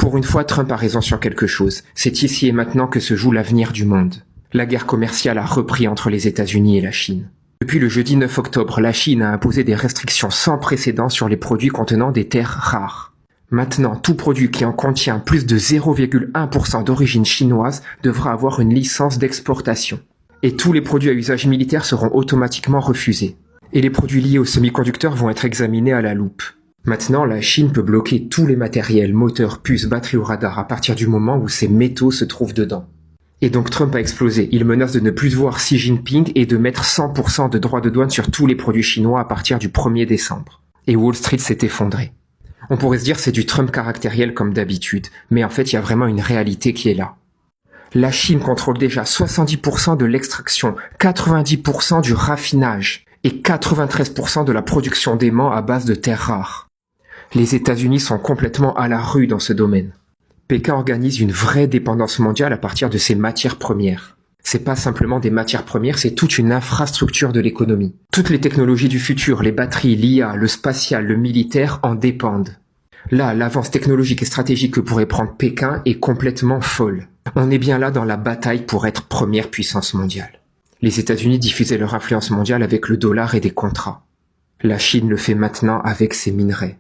Pour une fois, Trump a raison sur quelque chose. C'est ici et maintenant que se joue l'avenir du monde. La guerre commerciale a repris entre les États-Unis et la Chine. Depuis le jeudi 9 octobre, la Chine a imposé des restrictions sans précédent sur les produits contenant des terres rares. Maintenant, tout produit qui en contient plus de 0,1% d'origine chinoise devra avoir une licence d'exportation. Et tous les produits à usage militaire seront automatiquement refusés. Et les produits liés aux semi-conducteurs vont être examinés à la loupe. Maintenant, la Chine peut bloquer tous les matériels, moteurs, puces, batteries ou radars à partir du moment où ces métaux se trouvent dedans. Et donc Trump a explosé. Il menace de ne plus voir Xi Jinping et de mettre 100% de droits de douane sur tous les produits chinois à partir du 1er décembre. Et Wall Street s'est effondré. On pourrait se dire c'est du Trump caractériel comme d'habitude, mais en fait il y a vraiment une réalité qui est là. La Chine contrôle déjà 70% de l'extraction, 90% du raffinage et 93% de la production d'aimants à base de terres rares. Les États-Unis sont complètement à la rue dans ce domaine. Pékin organise une vraie dépendance mondiale à partir de ses matières premières. C'est pas simplement des matières premières, c'est toute une infrastructure de l'économie. Toutes les technologies du futur, les batteries, l'IA, le spatial, le militaire en dépendent. Là, l'avance technologique et stratégique que pourrait prendre Pékin est complètement folle. On est bien là dans la bataille pour être première puissance mondiale. Les États-Unis diffusaient leur influence mondiale avec le dollar et des contrats. La Chine le fait maintenant avec ses minerais.